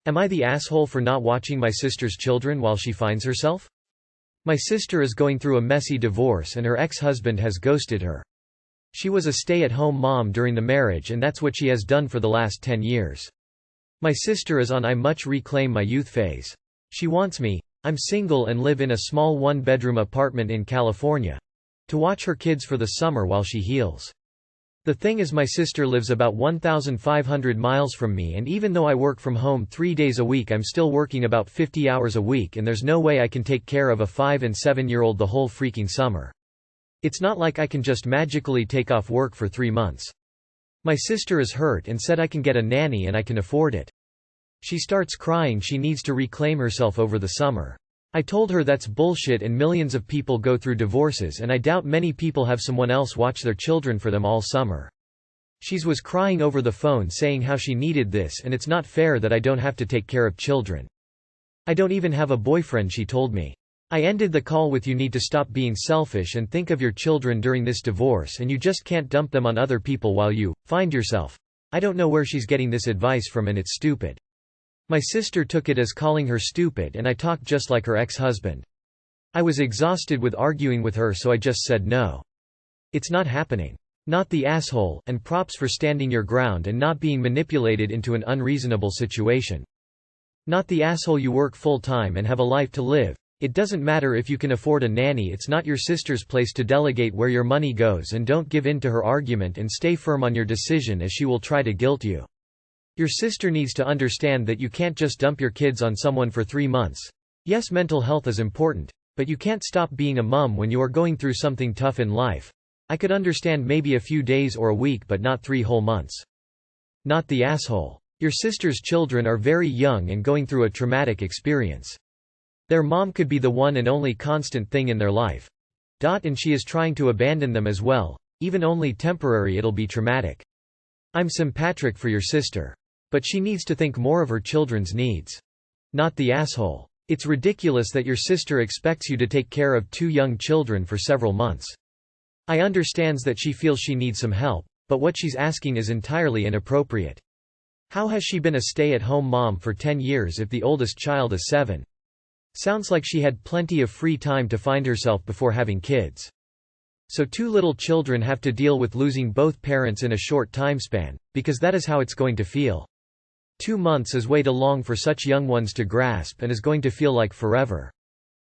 Am I the asshole for not watching my sister's children while she finds herself? My sister is going through a messy divorce and her ex-husband has ghosted her. She was a stay-at-home mom during the marriage and that's what she has done for the last 10 years. My sister is on I much reclaim my youth phase. She wants me, I'm single and live in a small one-bedroom apartment in California, to watch her kids for the summer while she heals. The thing is my sister lives about 1,500 miles from me and even though I work from home 3 days a week I'm still working about 50 hours a week and there's no way I can take care of a 5 and 7-year-old the whole freaking summer. It's not like I can just magically take off work for 3 months. My sister is hurt and said I can get a nanny and I can afford it. She starts crying she needs to reclaim herself over the summer. I told her that's bullshit and millions of people go through divorces and I doubt many people have someone else watch their children for them all summer. She was crying over the phone saying how she needed this and it's not fair that I don't have to take care of children. I don't even have a boyfriend, she told me. I ended the call with, you need to stop being selfish and think of your children during this divorce and you just can't dump them on other people while you find yourself. I don't know where she's getting this advice from and it's stupid. My sister took it as calling her stupid and I talked just like her ex-husband. I was exhausted with arguing with her so I just said no. It's not happening. Not the asshole, and props for standing your ground and not being manipulated into an unreasonable situation. Not the asshole, you work full-time and have a life to live. It doesn't matter if you can afford a nanny, it's not your sister's place to delegate where your money goes, and don't give in to her argument and stay firm on your decision as she will try to guilt you. Your sister needs to understand that you can't just dump your kids on someone for 3 months. Yes, mental health is important, but you can't stop being a mom when you are going through something tough in life. I could understand maybe a few days or a week but not 3 whole months. Not the asshole. Your sister's children are very young and going through a traumatic experience. Their mom could be the one and only constant thing in their life. And she is trying to abandon them as well. Even only temporary, it'll be traumatic. I'm sympathetic for your sister. But she needs to think more of her children's needs. Not the asshole. It's ridiculous that your sister expects you to take care of 2 young children for several months. I understands that she feels she needs some help, but what she's asking is entirely inappropriate. How has she been a stay-at-home mom for 10 years if the oldest child is 7? Sounds like she had plenty of free time to find herself before having kids. So 2 little children have to deal with losing both parents in a short time span, because that is how it's going to feel. 2 months is way too long for such young ones to grasp and is going to feel like forever.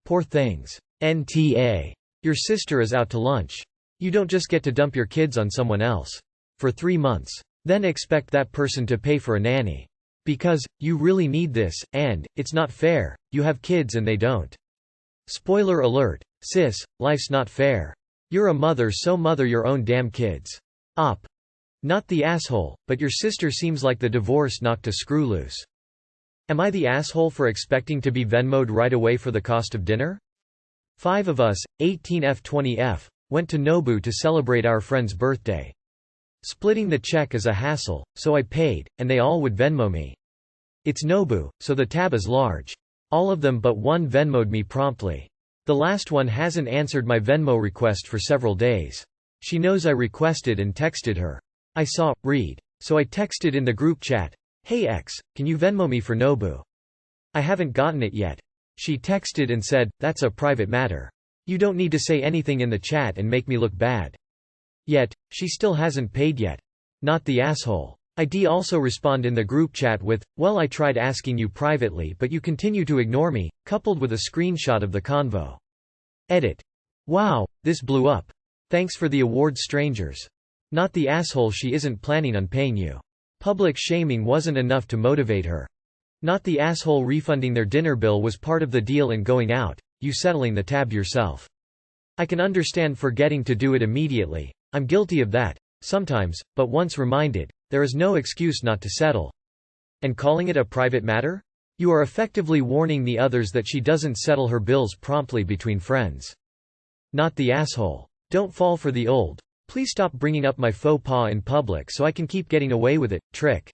Poor things. NTA. Your sister is out to lunch. You don't just get to dump your kids on someone else. For 3 months. Then expect that person to pay for a nanny. Because, you really need this, and, it's not fair, you have kids and they don't. Spoiler alert. Sis, life's not fair. You're a mother, so mother your own damn kids. Op. Not the asshole, but your sister seems like the divorce knocked a screw loose. Am I the asshole for expecting to be Venmo'd right away for the cost of dinner? 5 of us, 18F20F, went to Nobu to celebrate our friend's birthday. Splitting the check is a hassle, so I paid, and they all would Venmo me. It's Nobu, so the tab is large. All of them but one Venmo'd me promptly. The last one hasn't answered my Venmo request for several days. She knows I requested and texted her. I saw, read. So I texted in the group chat, "Hey X, can you Venmo me for Nobu? I haven't gotten it yet." She texted and said, "That's a private matter. You don't need to say anything in the chat and make me look bad." Yet, she still hasn't paid yet. Not the asshole. I also respond in the group chat with, "Well, I tried asking you privately but you continue to ignore me," coupled with a screenshot of the convo. Edit. Wow, this blew up. Thanks for the award, strangers. Not the asshole, she isn't planning on paying you. Public shaming wasn't enough to motivate her. Not the asshole, refunding their dinner bill was part of the deal in going out, you settling the tab yourself. I can understand forgetting to do it immediately. I'm guilty of that, sometimes, but once reminded, there is no excuse not to settle. And calling it a private matter? You are effectively warning the others that she doesn't settle her bills promptly between friends. Not the asshole. Don't fall for the old, "Please stop bringing up my faux pas in public so I can keep getting away with it" trick.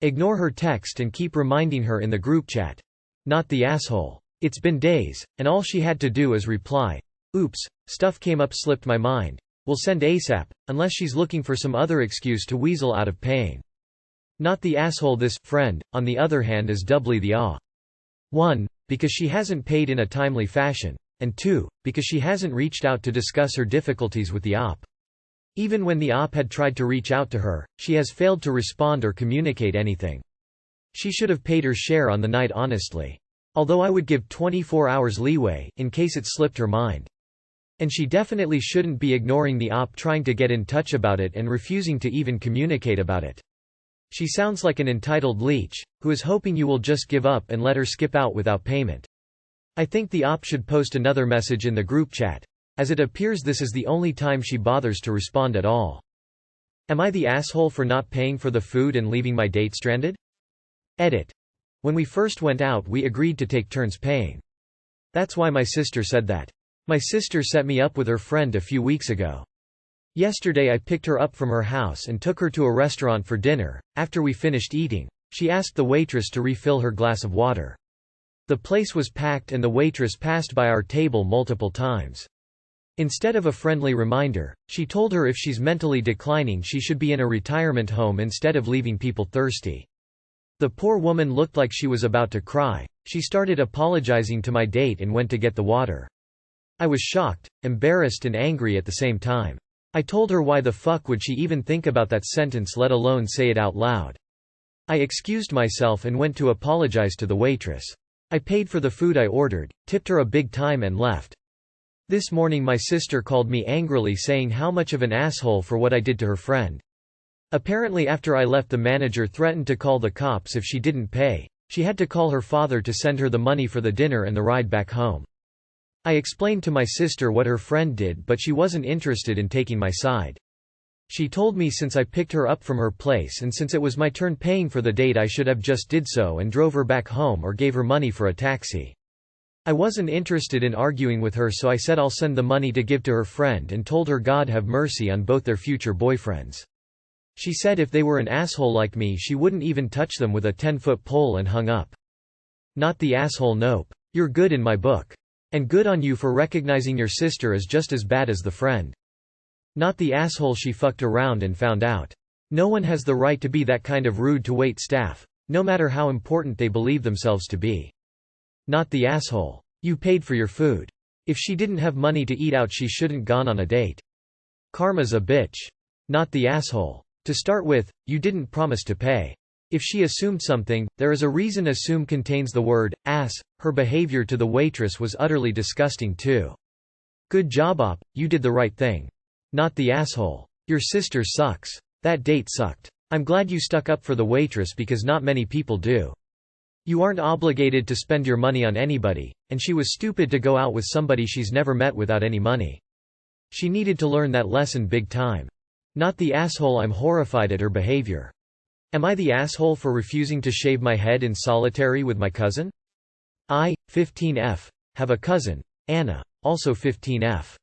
Ignore her text and keep reminding her in the group chat. Not the asshole. It's been days, and all she had to do is reply, "Oops, stuff came up, slipped my mind. We'll send ASAP," unless she's looking for some other excuse to weasel out of paying. Not the asshole. This friend, on the other hand, is doubly the aw. 1. Because she hasn't paid in a timely fashion, and 2. Because she hasn't reached out to discuss her difficulties with the op. Even when the op had tried to reach out to her, she has failed to respond or communicate anything. She should have paid her share on the night honestly. Although I would give 24 hours leeway, in case it slipped her mind. And she definitely shouldn't be ignoring the op trying to get in touch about it and refusing to even communicate about it. She sounds like an entitled leech, who is hoping you will just give up and let her skip out without payment. I think the op should post another message in the group chat, as it appears this is the only time she bothers to respond at all. Am I the asshole for not paying for the food and leaving my date stranded? Edit. When we first went out we agreed to take turns paying. That's why my sister said that. My sister set me up with her friend a few weeks ago. Yesterday I picked her up from her house and took her to a restaurant for dinner. After we finished eating, she asked the waitress to refill her glass of water. The place was packed and the waitress passed by our table multiple times. Instead of a friendly reminder, she told her if she's mentally declining she should be in a retirement home instead of leaving people thirsty. The poor woman looked like she was about to cry. She started apologizing to my date and went to get the water. I was shocked, embarrassed and angry at the same time. I told her why the fuck would she even think about that sentence, let alone say it out loud. I excused myself and went to apologize to the waitress. I paid for the food I ordered, tipped her a big time and left. This morning my sister called me angrily saying how much of an asshole for what I did to her friend. Apparently after I left the manager threatened to call the cops if she didn't pay. She had to call her father to send her the money for the dinner and the ride back home. I explained to my sister what her friend did but she wasn't interested in taking my side. She told me since I picked her up from her place and since it was my turn paying for the date I should have just did so and drove her back home or gave her money for a taxi. I wasn't interested in arguing with her so I said I'll send the money to give to her friend and told her God have mercy on both their future boyfriends. She said if they were an asshole like me she wouldn't even touch them with a 10-foot pole and hung up. Not the asshole. Nope. You're good in my book. And good on you for recognizing your sister is just as bad as the friend. Not the asshole. She fucked around and found out. No one has the right to be that kind of rude to wait staff, no matter how important they believe themselves to be. Not the asshole. You paid for your food. If she didn't have money to eat out she shouldn't gone on a date. Karma's a bitch. Not the asshole. To start with, you didn't promise to pay. If she assumed something, there is a reason. Assume contains the word ass. Her behavior to the waitress was utterly disgusting too. Good job op, you did the right thing. Not the asshole. Your sister sucks. That date sucked. I'm glad you stuck up for the waitress because not many people do. You aren't obligated to spend your money on anybody, and she was stupid to go out with somebody she's never met without any money. She needed to learn that lesson big time. Not the asshole. I'm horrified at her behavior. Am I the asshole for refusing to shave my head in solitary with my cousin? I, 15F, have a cousin, Anna, also 15F.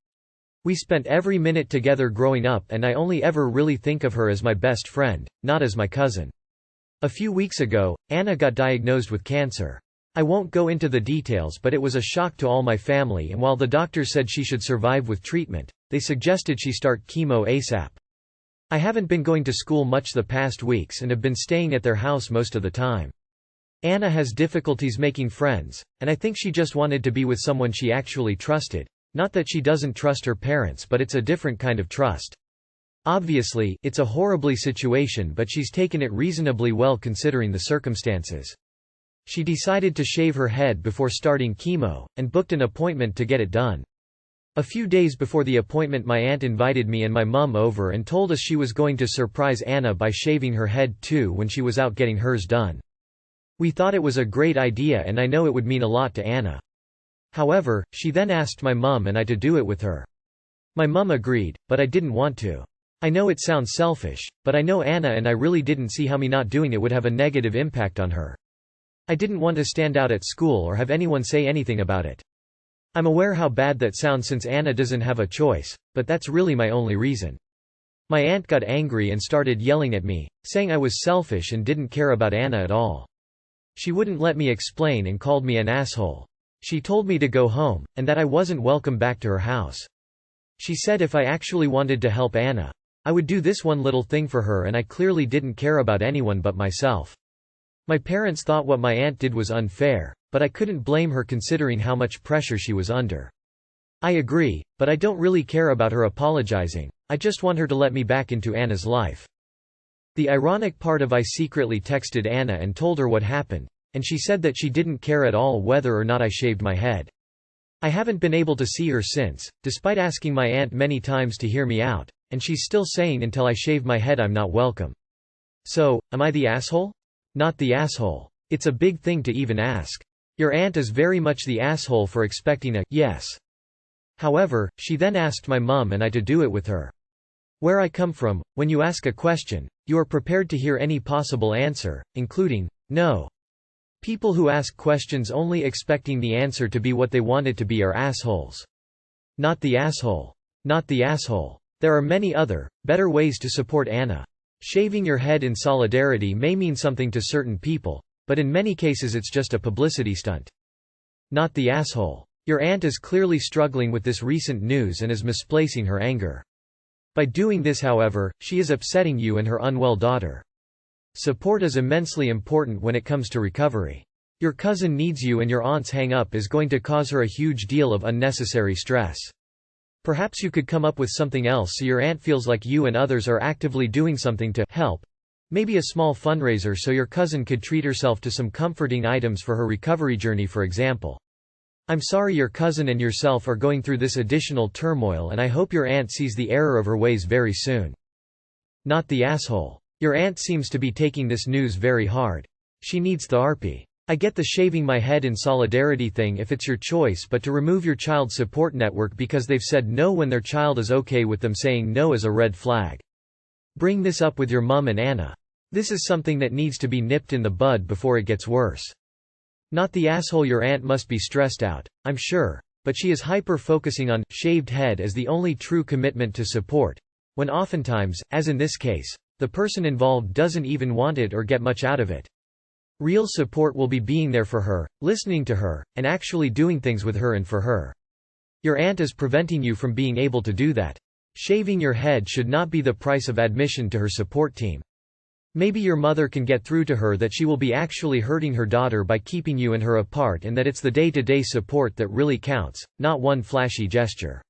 We spent every minute together growing up and I only ever really think of her as my best friend, not as my cousin. A few weeks ago, Anna got diagnosed with cancer. I won't go into the details but it was a shock to all my family and while the doctor said she should survive with treatment, they suggested she start chemo ASAP. I haven't been going to school much the past weeks and have been staying at their house most of the time. Anna has difficulties making friends, and I think she just wanted to be with someone she actually trusted. Not that she doesn't trust her parents but it's a different kind of trust. Obviously, it's a horribly situation but she's taken it reasonably well considering the circumstances. She decided to shave her head before starting chemo, and booked an appointment to get it done. A few days before the appointment my aunt invited me and my mum over and told us she was going to surprise Anna by shaving her head too when she was out getting hers done. We thought it was a great idea and I know it would mean a lot to Anna. However, she then asked my mum and I to do it with her. My mum agreed, but I didn't want to. I know it sounds selfish, but I know Anna and I really didn't see how me not doing it would have a negative impact on her. I didn't want to stand out at school or have anyone say anything about it. I'm aware how bad that sounds since Anna doesn't have a choice, but that's really my only reason. My aunt got angry and started yelling at me, saying I was selfish and didn't care about Anna at all. She wouldn't let me explain and called me an asshole. She told me to go home, and that I wasn't welcome back to her house. She said if I actually wanted to help Anna, I would do this one little thing for her and I clearly didn't care about anyone but myself. My parents thought what my aunt did was unfair, but I couldn't blame her considering how much pressure she was under. I agree, but I don't really care about her apologizing, I just want her to let me back into Anna's life." The ironic part of I secretly texted Anna and told her what happened, and she said that she didn't care at all whether or not I shaved my head. I haven't been able to see her since, despite asking my aunt many times to hear me out, and she's still saying until I shave my head I'm not welcome. So, am I the asshole? Not the asshole. It's a big thing to even ask. Your aunt is very much the asshole for expecting a yes. However, she then asked my mum and I to do it with her. Where I come from, when you ask a question, you are prepared to hear any possible answer, including, no. People who ask questions only expecting the answer to be what they want it to be are assholes. Not the asshole. Not the asshole. There are many other, better ways to support Anna. Shaving your head in solidarity may mean something to certain people, but in many cases it's just a publicity stunt. Not the asshole. Your aunt is clearly struggling with this recent news and is misplacing her anger. By doing this, however, she is upsetting you and her unwell daughter. Support is immensely important when it comes to recovery. Your cousin needs you and your aunt's hang-up is going to cause her a huge deal of unnecessary stress. Perhaps you could come up with something else so your aunt feels like you and others are actively doing something to help. Maybe a small fundraiser so your cousin could treat herself to some comforting items for her recovery journey, for example. I'm sorry your cousin and yourself are going through this additional turmoil, and I hope your aunt sees the error of her ways very soon. Not the asshole. Your aunt seems to be taking this news very hard. She needs therapy. I get the shaving my head in solidarity thing if it's your choice, but to remove your child's support network because they've said no when their child is okay with them saying no is a red flag. Bring this up with your mum and Anna. This is something that needs to be nipped in the bud before it gets worse. Not the asshole. Your aunt must be stressed out, I'm sure, but she is hyper-focusing on shaved head as the only true commitment to support, when oftentimes, as in this case, the person involved doesn't even want it or get much out of it. Real support will be being there for her, listening to her, and actually doing things with her and for her. Your aunt is preventing you from being able to do that. Shaving your head should not be the price of admission to her support team. Maybe your mother can get through to her that she will be actually hurting her daughter by keeping you and her apart, and that it's the day-to-day support that really counts, not one flashy gesture.